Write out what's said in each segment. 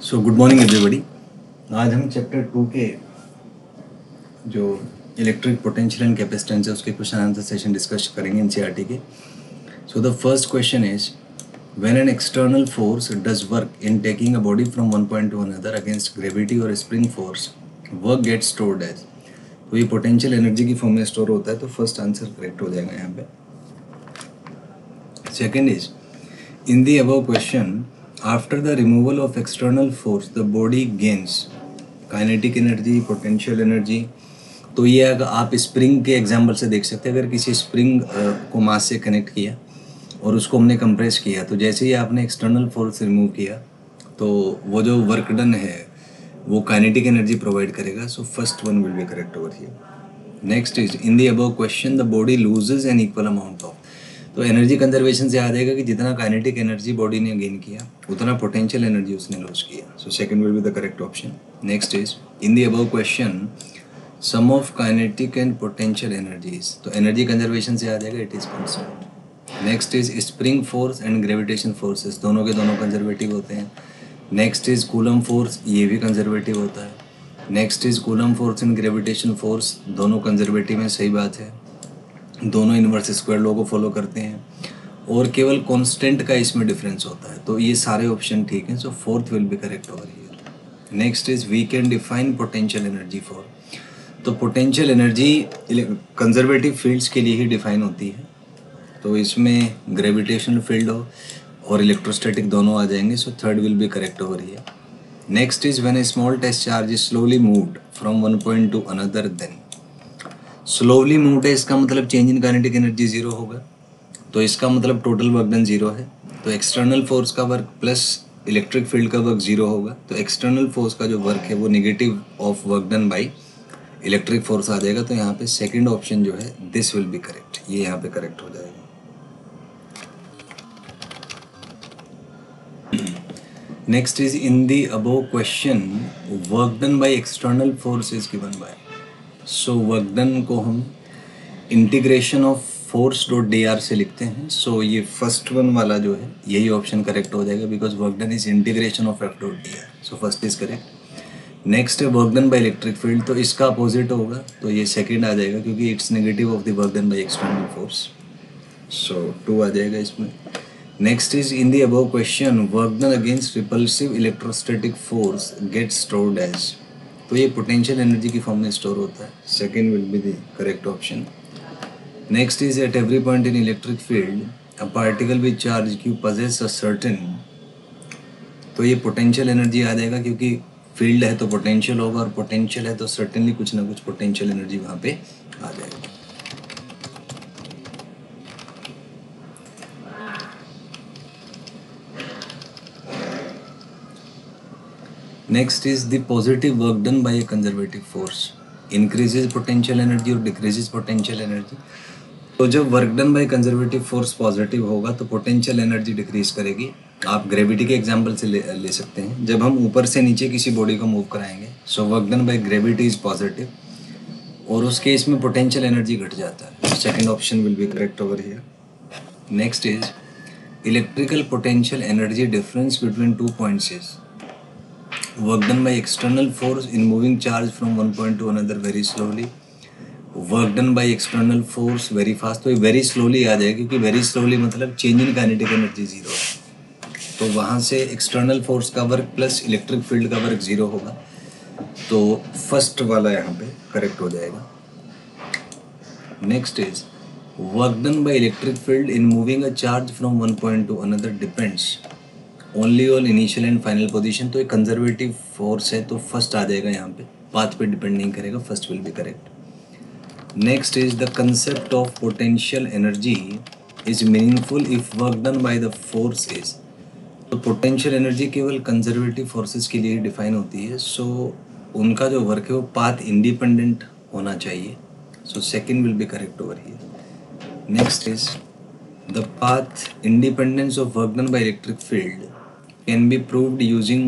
So good morning everybody. आज हम chapter 2 के जो इलेक्ट्रिक पोटेंशियल एंड कैपेसिटेंस है उसके क्वेश्चन आंसर सेशन डिस्कस करेंगे एनसीईआरटी के। So the first question is when an external force does work in taking a body from one point to another against gravity और spring force work gets stored as. तो ये potential energy की form में store होता है, तो first answer correct हो जाएगा यहाँ पे। Second is in the above question, after the removal of external force, the body gains kinetic energy, potential energy। तो ये अगर आप स्प्रिंग के एग्जांपल से देख सकते हैं, अगर किसी स्प्रिंग को मास से कनेक्ट किया और उसको हमने कंप्रेस किया, तो जैसे ही आपने एक्सटर्नल फोर्स रिमूव किया तो वो जो वर्क डन है वो काइनेटिक एनर्जी प्रोवाइड करेगा। So first one will be correct over here. Next is in the above question the body loses an equal amount of. तो एनर्जी कंजर्वेशन से याद आएगा कि जितना काइनेटिक एनर्जी बॉडी ने गेन किया उतना पोटेंशियल एनर्जी उसने लॉस किया। So second will be the correct option. Next is in the above question sum of kinetic and potential energies. तो एनर्जी कंजर्वेशन से याद आएगा it is constant. Next is spring force and gravitation forces, दोनों के दोनों conservative होते हैं। Next is coulomb force, ये भी कंजर्वेटिव होता है। Next is coulomb force and gravitation force, दोनों कंजर्वेटिव हैं, सही बात है, दोनों इनवर्स स्क्वायर लॉ को फॉलो करते हैं और केवल कांस्टेंट का इसमें डिफरेंस होता है। तो ये सारे ऑप्शन ठीक हैं। So fourth will be correct over here. Next is we can define potential energy for. तो पोटेंशियल एनर्जी कंजर्वेटिव फील्ड्स के लिए ही डिफाइन होती है, तो इसमें ग्रेविटेशनल फील्ड हो और इलेक्ट्रोस्टैटिक दोनों आ जाएंगे। So third will be correct over here. Next is when a small test charge is slowly moved from one point to another, then slowly move है, इसका मतलब change in kinetic energy zero होगा, तो इसका मतलब टोटल वर्क डन जीरो है। तो external force का वर्क प्लस इलेक्ट्रिक फील्ड का वर्क जीरो होगा, तो एक्सटर्नल फोर्स का जो वर्क है वो negative of work done by electric force आ जाएगा। तो यहाँ पे सेकंड ऑप्शन जो है दिस विल बी करेक्ट, ये यहाँ पे करेक्ट हो जाएगा। Next is in the above question work done by external force is given by. So work done को हम integration of force dot D are से लिखते हैं। सो ये फर्स्ट वन वाला जो है यही ऑप्शन करेक्ट हो जाएगा, because work done is integration of F dot D R. So first is correct. Next है work done by electric field, तो इसका अपोजिट होगा, तो ये सेकंड आ जाएगा क्योंकि it's negative of the work done by external force. So 2 आ जाएगा इसमें। Next is in the above question work done against repulsive electrostatic force get stored as. तो ये पोटेंशियल एनर्जी की फॉर्म में स्टोर होता है, second will be the correct option. Next is at every point in electric field a particle with charge q possesses a certain. तो ये potential energy आ जाएगा क्योंकि फील्ड है तो पोटेंशियल होगा और पोटेंशियल है तो सर्टेनली कुछ ना कुछ पोटेंशियल एनर्जी वहाँ पे आ जाएगी। Next is the positive work done bye A conservative force increases potential energy और डिक्रीजेज पोटेंशियल एनर्जी। तो जब work done by conservative force positive होगा तो पोटेंशियल एनर्जी डिक्रीज करेगी। आप ग्रेविटी के एग्जांपल से ले सकते हैं। जब हम ऊपर से नीचे किसी बॉडी को मूव कराएंगे so work done by gravity is positive और उस केस में पोटेंशियल एनर्जी घट जाता है। Second option will be correct over here. Next is electrical potential energy difference between 2 points is work done by external force in moving charge from one point to another very slowly, work done by external force very fast। तो ये very slowly आ जाएगा क्योंकि very slowly मतलब change in kinetic energy zero है, तो वहाँ से external force का वर्क प्लस इलेक्ट्रिक फील्ड का वर्क जीरो होगा, तो फर्स्ट वाला यहाँ पे करेक्ट हो जाएगा। Next is work done by electric field in moving a charge from one point to another depends only on initial and final position. तो एक कंजर्वेटिव फोर्स है तो फर्स्ट आ जाएगा यहाँ पे, पाथ पे डिपेंड नहीं करेगा, first will be correct. Next is the concept of potential energy is meaningful if work done by the force is. तो पोटेंशियल एनर्जी केवल कंजर्वेटिव फोर्सेस के लिए डिफाइन होती है, सो उनका जो वर्क है वो पाथ इंडिपेंडेंट होना चाहिए। So second will be correct over here. Next is the path independence of work done by electric field can be proved using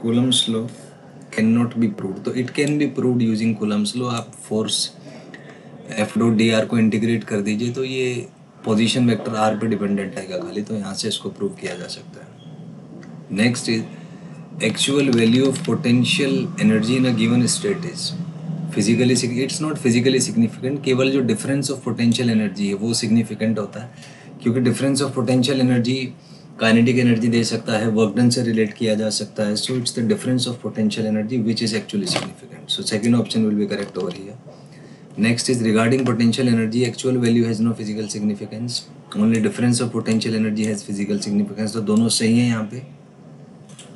Coulomb's law, cannot be proved। तो it can be proved using Coulomb's law। आप force F dot D are को integrate कर दीजिए तो ये position vector R पे dependent आएगा खाली, तो यहाँ से इसको प्रूव किया जा सकता है। Next is actual value of potential energy in a given state is physically, it's not physically significant, केवल जो difference of potential energy है वो significant होता है, क्योंकि difference of potential energy kinetic energy दे सकता है, work done से relate किया जा सकता है, so it's the difference of potential energy which is actually significant. So second option will be correct over here. Next is regarding potential energy, actual value has no physical significance, only difference of potential energy has physical significance. तो दोनों सही हैं यहाँ पे,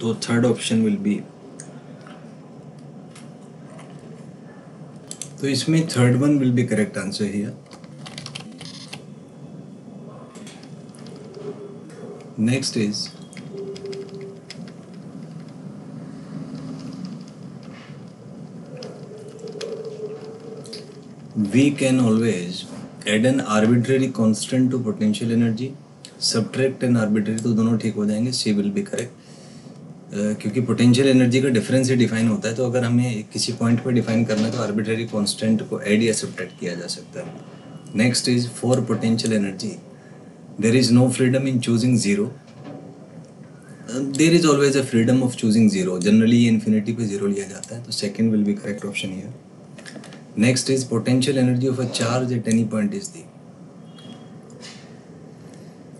तो third option will B, तो इसमें third one will be correct answer here. Next is we can always add an arbitrary constant to potential energy, subtract an arbitrary, तो दोनों ठीक हो जाएंगे, C will be correct. क्योंकि पोटेंशियल एनर्जी का difference ही define होता है, तो अगर हमें किसी पॉइंट पर डिफाइन करना है तो आर्बिट्ररी कांस्टेंट को ऐड या सब्ट्रैक्ट किया जा सकता है. Next is for potential energy there is no freedom in choosing zero. There is always a freedom of choosing zero, generally infinity पे जीरो लिया जाता है, तो second will be correct option here. Next is potential energy of a charge at any point is the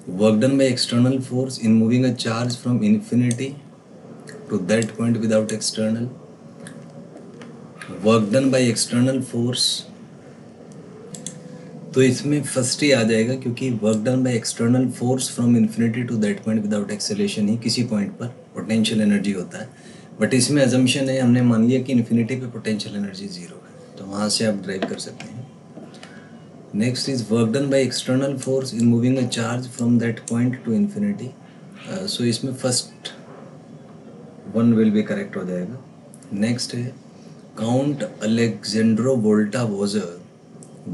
work done by external force in moving a charge from infinity to that point without external, work done by external force. तो इसमें first ही आ जाएगा, क्योंकि work done by external force from infinity to that point without acceleration ही किसी point पर potential energy होता है. बट इसमें अजम्पशन है, हमने मान लिया कि इन्फिनिटी पे पोटेंशियल एनर्जी जीरो है, तो वहाँ से आप ड्राइव कर सकते हैं. Next is work done by external force in moving a charge from that point to infinity. So इसमें first one will be correct हो जाएगा. नेक्स्ट है count Alessandro Volta was a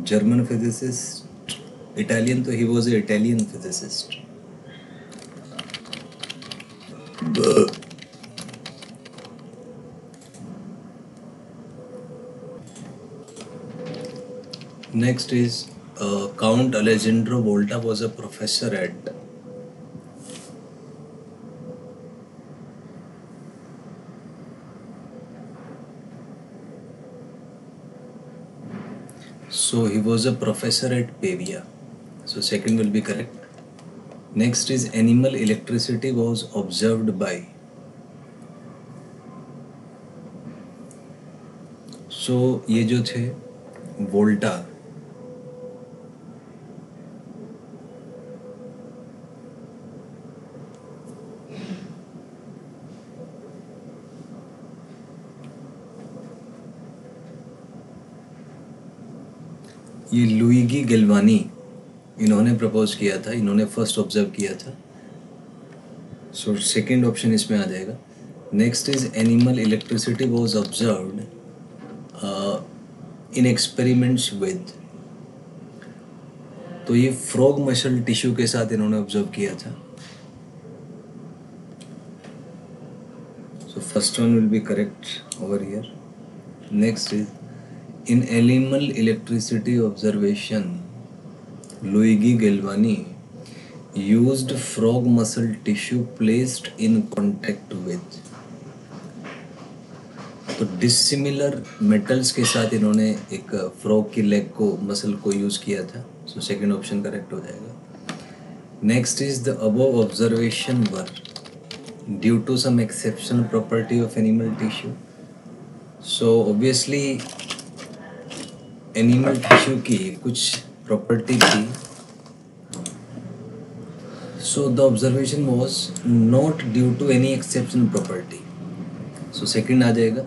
German physicist, Italian, तो he was a Italian physicist. Next is count Alessandro Volta was a professor at, so he was a professor at Pavia, so second will be correct. Next is animal electricity was observed by, so ये जो थे वोल्टा, ये Luigi गैल्वानी, इन्होंने propose किया था, इन्होंने first observe किया था, सो सेकेंड ऑप्शन इसमें आ जाएगा. Next is animal electricity was observed in experiments with, तो ये फ्रॉग मसल टिश्यू के साथ इन्होंने ऑब्जर्व किया था, सो first one will be correct over here. Next is in animal electricity observation, Luigi Galvani used frog muscle tissue placed in contact with, तो dissimilar metals के साथ इन्होंने एक फ्रॉग की लेग को, मसल को यूज़ किया था, सो सेकेंड ऑप्शन करेक्ट हो जाएगा. Next is the above observation were due to some exceptional property of animal tissue. So obviously animal tissue की कुछ प्रॉपर्टी थी, so the observation was not due to any exceptional property, so second आ जाएगा.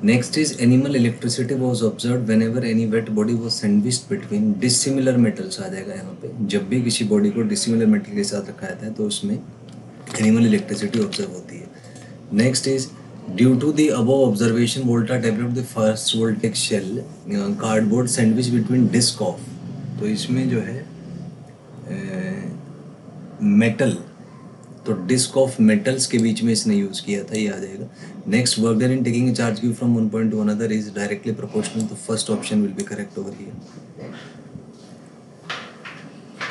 Next is animal electricity was observe whenever any wet body was sandwiched between dissimilar metals आ जाएगा यहाँ पे. जब भी किसी बॉडी को डिसिमिलर मेटल के साथ रखा जाता है तो उसमें एनिमल इलेक्ट्रिसिटी ऑब्जर्व होती है. Next is due to the above observation, Volta developed the first voltaic shell cardboard sandwich between disc of, तो इसमें जो है मेटल, तो डिस्क ऑफ मेटल्स के बीच में इसने यूज़ किया था, ये आ जाएगा. Next work done in taking charge q from one point to another is directly proportional, तो first option will be correct over here.